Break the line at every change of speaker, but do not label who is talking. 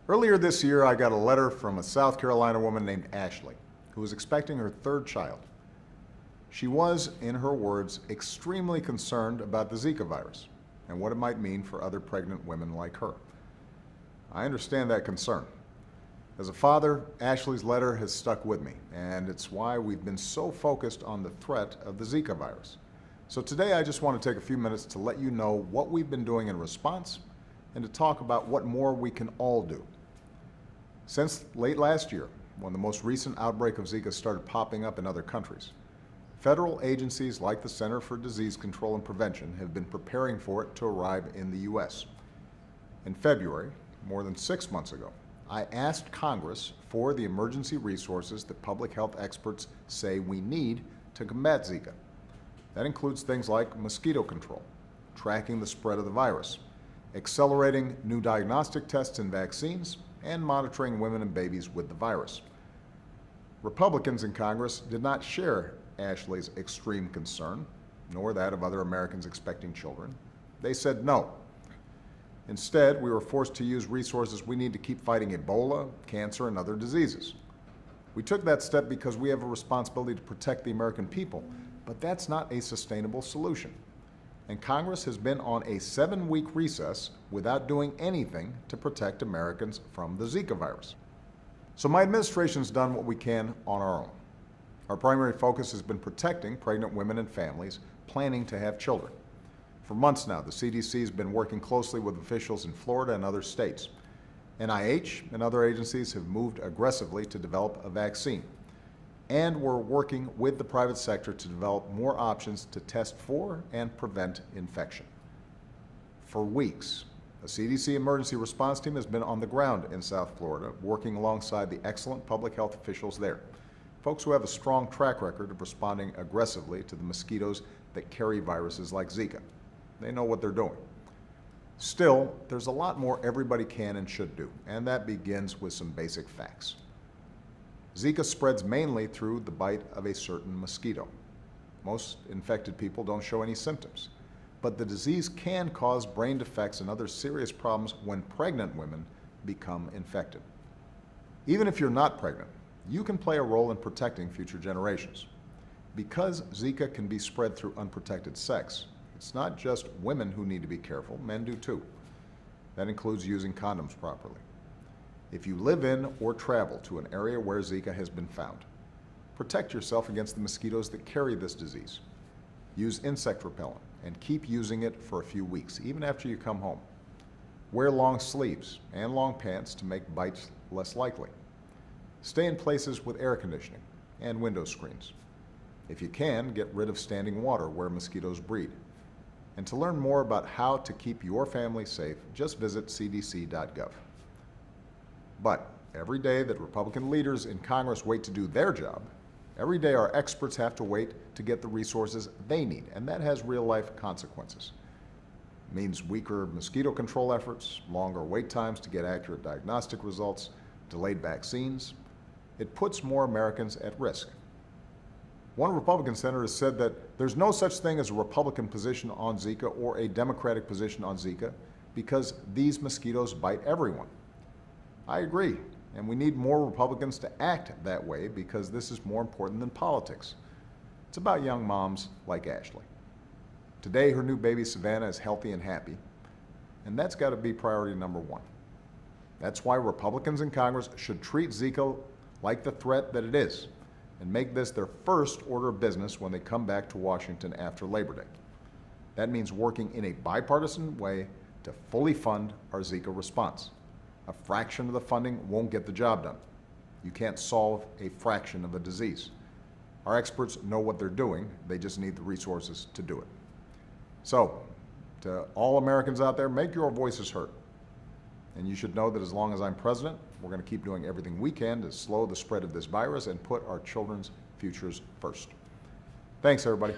Earlier this year, I got a letter from a South Carolina woman named Ashley, who was expecting her third child. She was, in her words, extremely concerned about the Zika virus and what it might mean for other pregnant women like her. I understand that concern. As a father, Ashley's letter has stuck with me, and it's why we've been so focused on the threat of the Zika virus. So today I just want to take a few minutes to let you know what we've been doing in response and to talk about what more we can all do. Since late last year, when the most recent outbreak of Zika started popping up in other countries, federal agencies like the Center for Disease Control and Prevention have been preparing for it to arrive in the U.S. In February, more than 6 months ago, I asked Congress for the emergency resources that public health experts say we need to combat Zika. That includes things like mosquito control, tracking the spread of the virus, accelerating new diagnostic tests and vaccines, and monitoring women and babies with the virus. Republicans in Congress did not share Ashley's extreme concern, nor that of other Americans expecting children. They said no. Instead, we were forced to use resources we need to keep fighting Ebola, cancer, and other diseases. We took that step because we have a responsibility to protect the American people, but that's not a sustainable solution. And Congress has been on a 7-week recess without doing anything to protect Americans from the Zika virus. So my administration's done what we can on our own. Our primary focus has been protecting pregnant women and families planning to have children. For months now, the CDC has been working closely with officials in Florida and other states. NIH and other agencies have moved aggressively to develop a vaccine. And we're working with the private sector to develop more options to test for and prevent infection. For weeks, a CDC emergency response team has been on the ground in South Florida, working alongside the excellent public health officials there, folks who have a strong track record of responding aggressively to the mosquitoes that carry viruses like Zika. They know what they're doing. Still, there's a lot more everybody can and should do, and that begins with some basic facts. Zika spreads mainly through the bite of a certain mosquito. Most infected people don't show any symptoms, but the disease can cause brain defects and other serious problems when pregnant women become infected. Even if you're not pregnant, you can play a role in protecting future generations. Because Zika can be spread through unprotected sex, it's not just women who need to be careful, men do too. That includes using condoms properly. If you live in or travel to an area where Zika has been found, protect yourself against the mosquitoes that carry this disease. Use insect repellent and keep using it for a few weeks, even after you come home. Wear long sleeves and long pants to make bites less likely. Stay in places with air conditioning and window screens. If you can, get rid of standing water where mosquitoes breed. And to learn more about how to keep your family safe, just visit cdc.gov. But every day that Republican leaders in Congress wait to do their job, every day our experts have to wait to get the resources they need, and that has real-life consequences. It means weaker mosquito control efforts, longer wait times to get accurate diagnostic results, delayed vaccines. It puts more Americans at risk. One Republican senator has said that there's no such thing as a Republican position on Zika or a Democratic position on Zika because these mosquitoes bite everyone. I agree, and we need more Republicans to act that way because this is more important than politics. It's about young moms like Ashley. Today, her new baby Savannah is healthy and happy, and that's got to be priority number one. That's why Republicans in Congress should treat Zika like the threat that it is and make this their first order of business when they come back to Washington after Labor Day. That means working in a bipartisan way to fully fund our Zika response. A fraction of the funding won't get the job done. You can't solve a fraction of a disease. Our experts know what they're doing, they just need the resources to do it. So, to all Americans out there, make your voices heard. And you should know that as long as I'm president, we're going to keep doing everything we can to slow the spread of this virus and put our children's futures first. Thanks, everybody.